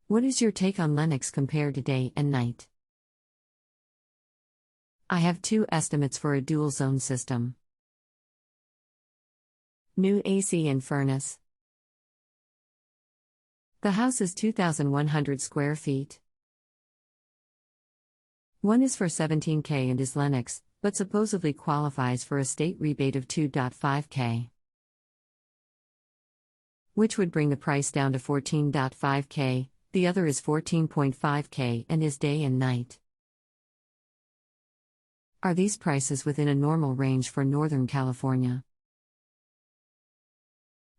What is your take on Lennox compared to day and night? I have two estimates for a dual zone system. New AC and furnace. The house is 2,100 square feet. One is for $17K and is Lennox, but supposedly qualifies for a state rebate of $2.5K. Which would bring the price down to $14.5K, the other is $14.5K and is day and night. Are these prices within a normal range for Northern California?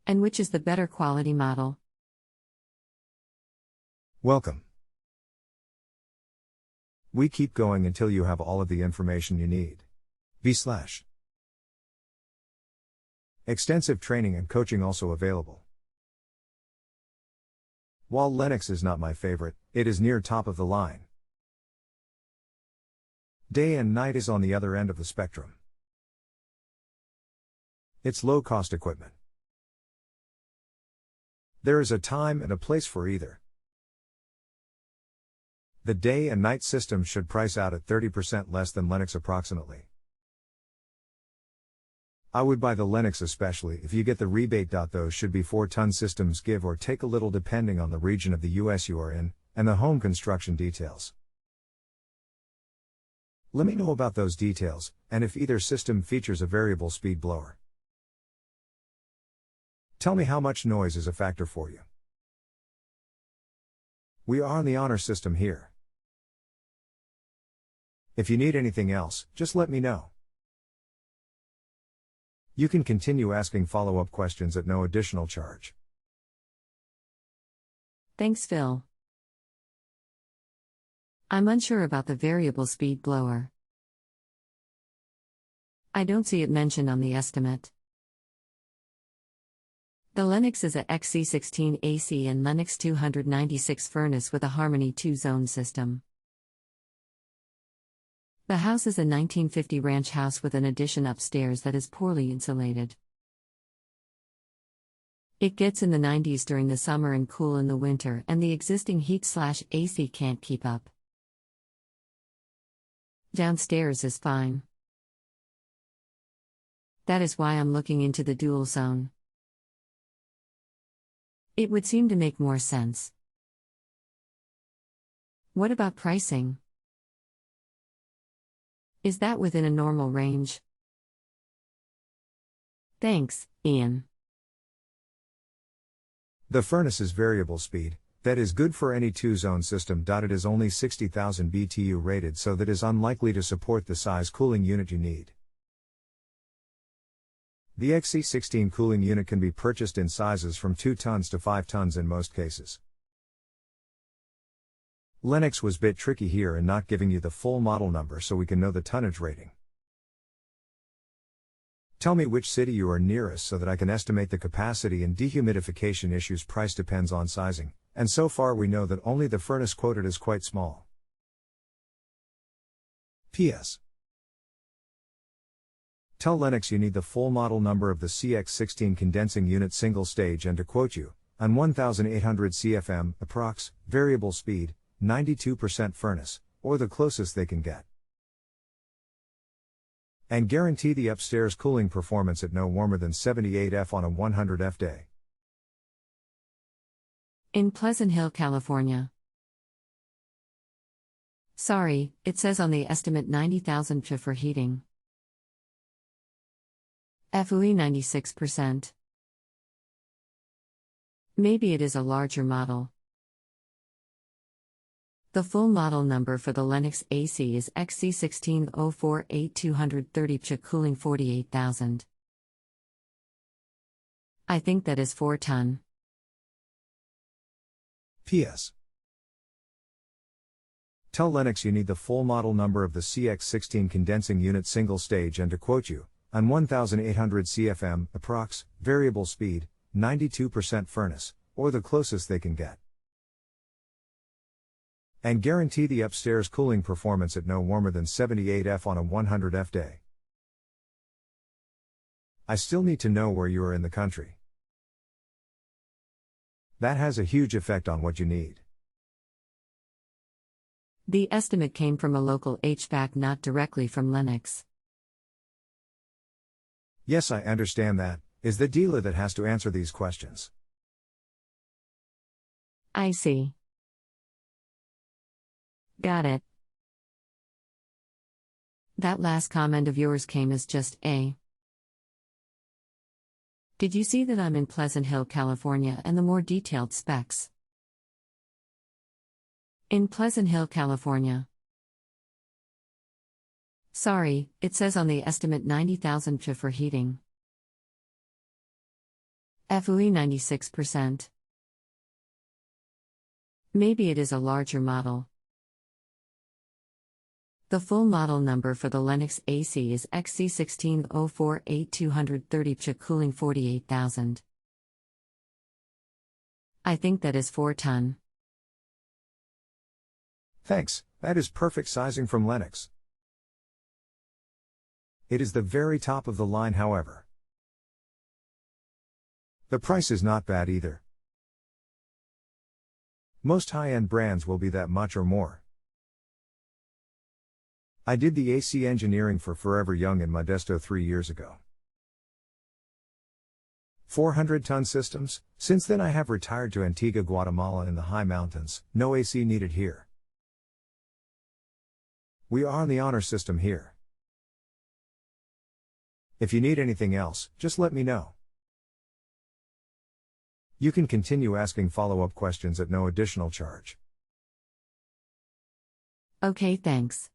And which is the better quality model? Welcome. We keep going until you have all of the information you need. Extensive training and coaching also available. While Lennox is not my favorite, it is near top of the line. Day and night is on the other end of the spectrum. It's low-cost equipment. There is a time and a place for either. The day and night system should price out at 30% less than Lennox approximately. I would buy the Lennox especially if you get the rebate. Those should be 4-ton systems, give or take a little depending on the region of the US you are in, and the home construction details. Let me know about those details, and if either system features a variable speed blower. Tell me how much noise is a factor for you. We are on the honor system here. If you need anything else, just let me know. You can continue asking follow-up questions at no additional charge. Thanks, Phil. I'm unsure about the variable speed blower. I don't see it mentioned on the estimate. The Lennox is a XC16 AC and Lennox 296 furnace with a Harmony 2-zone system. The house is a 1950 ranch house with an addition upstairs that is poorly insulated. It gets in the 90s during the summer and cool in the winter, and the existing heat/AC can't keep up. Downstairs is fine. That is why I'm looking into the dual zone. It would seem to make more sense. What about pricing? Is that within a normal range? Thanks, Ian. The furnace is variable speed, that is good for any 2-zone system. It is only 60,000 BTU rated, so that is unlikely to support the size cooling unit you need. The XC16 cooling unit can be purchased in sizes from 2 tons to 5 tons in most cases. Lennox was bit tricky here in not giving you the full model number so we can know the tonnage rating. Tell me which city you are nearest so that I can estimate the capacity and dehumidification issues. Price depends on sizing, and so far we know that only the furnace quoted is quite small. P.S. Tell Lennox you need the full model number of the CX16 condensing unit single stage and to quote you, on 1800 CFM, approx, variable speed, 92% furnace, or the closest they can get. And guarantee the upstairs cooling performance at no warmer than 78 F on a 100 F day. In Pleasant Hill, California. Sorry, it says on the estimate 90,000 PHA for heating. FUE 96%. Maybe it is a larger model. The full model number for the Lennox AC is XC16048230 PHA cooling 48,000. I think that is 4 ton. P.S. Tell Lennox you need the full model number of the CX16 condensing unit single stage and to quote you, on 1800 CFM, approx, variable speed, 92% furnace, or the closest they can get. And guarantee the upstairs cooling performance at no warmer than 78 F on a 100 F day. I still need to know where you are in the country. That has a huge effect on what you need. The estimate came from a local HVAC, not directly from Lennox. Yes, I understand that. Is the dealer that has to answer these questions. I see. Got it. That last comment of yours came as just a. Did you see that I'm in Pleasant Hill, California, and the more detailed specs? In Pleasant Hill, California. Sorry, it says on the estimate 90,000 for heating. FUE 96%. Maybe it is a larger model. The full model number for the Lennox AC is XC16048 cooling 48,000. I think that is 4 ton. Thanks, that is perfect sizing from Lennox. It is the very top of the line, however. The price is not bad either. Most high-end brands will be that much or more. I did the AC engineering for Forever Young and Modesto 3 years ago. 400-ton systems. Since then I have retired to Antigua, Guatemala in the high mountains. No AC needed here. We are on the honor system here. If you need anything else, just let me know. You can continue asking follow-up questions at no additional charge. Okay, thanks.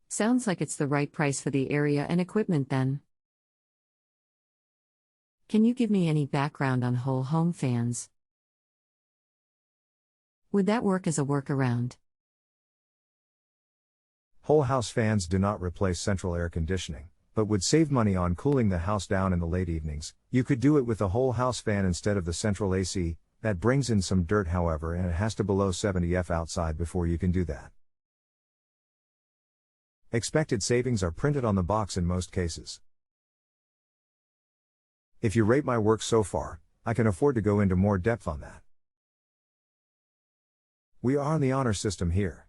Sounds like it's the right price for the area and equipment then. Can you give me any background on whole home fans? Would that work as a workaround? Whole house fans do not replace central air conditioning, but would save money on cooling the house down in the late evenings. You could do it with a whole house fan instead of the central AC. That brings in some dirt, however, and it has to below 70 F outside before you can do that. Expected savings are printed on the box in most cases. If you rate my work so far, I can afford to go into more depth on that. We are on the honor system here.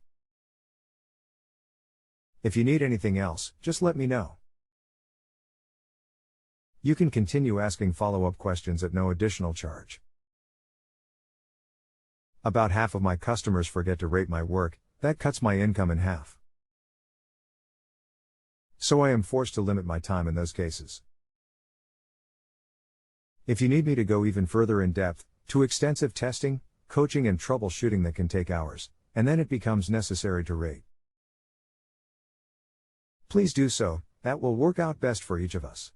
If you need anything else, just let me know. You can continue asking follow-up questions at no additional charge. About half of my customers forget to rate my work. That cuts my income in half. So I am forced to limit my time in those cases. If you need me to go even further in depth, to extensive testing, coaching and troubleshooting that can take hours, and then it becomes necessary to rate. Please do so, that will work out best for each of us.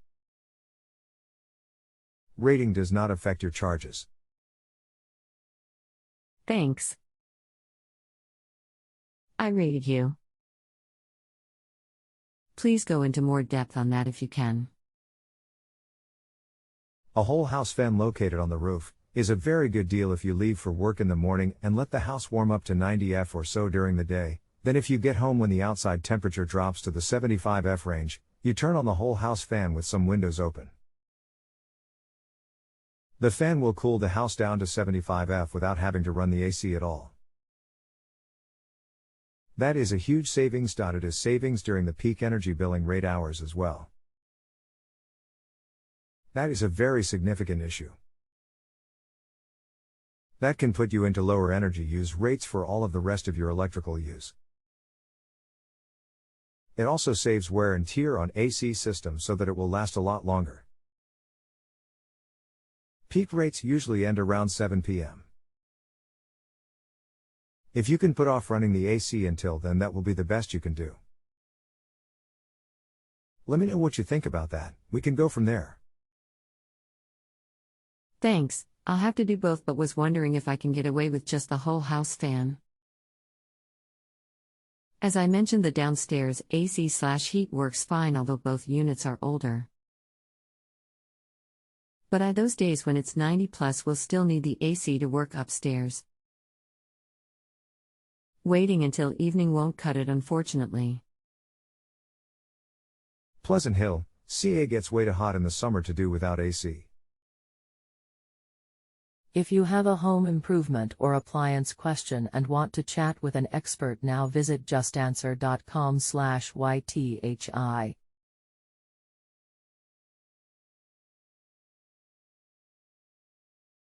Rating does not affect your charges. Thanks. I rated you. Please go into more depth on that if you can. A whole house fan located on the roof is a very good deal if you leave for work in the morning and let the house warm up to 90 F or so during the day. Then if you get home when the outside temperature drops to the 75 F range, you turn on the whole house fan with some windows open. The fan will cool the house down to 75 F without having to run the AC at all. That is a huge savings. It is savings during the peak energy billing rate hours as well. That is a very significant issue. That can put you into lower energy use rates for all of the rest of your electrical use. It also saves wear and tear on AC systems so that it will last a lot longer. Peak rates usually end around 7 p.m. If you can put off running the AC until then, that will be the best you can do. Let me know what you think about that. We can go from there. Thanks, I'll have to do both, but was wondering if I can get away with just the whole house fan. As I mentioned, the downstairs AC/heat works fine, although both units are older. But at those days when it's 90 plus, we'll still need the AC to work upstairs. Waiting until evening won't cut it, unfortunately. Pleasant Hill, CA gets way too hot in the summer to do without AC. If you have a home improvement or appliance question and want to chat with an expert now, visit justanswer.com/YTHI.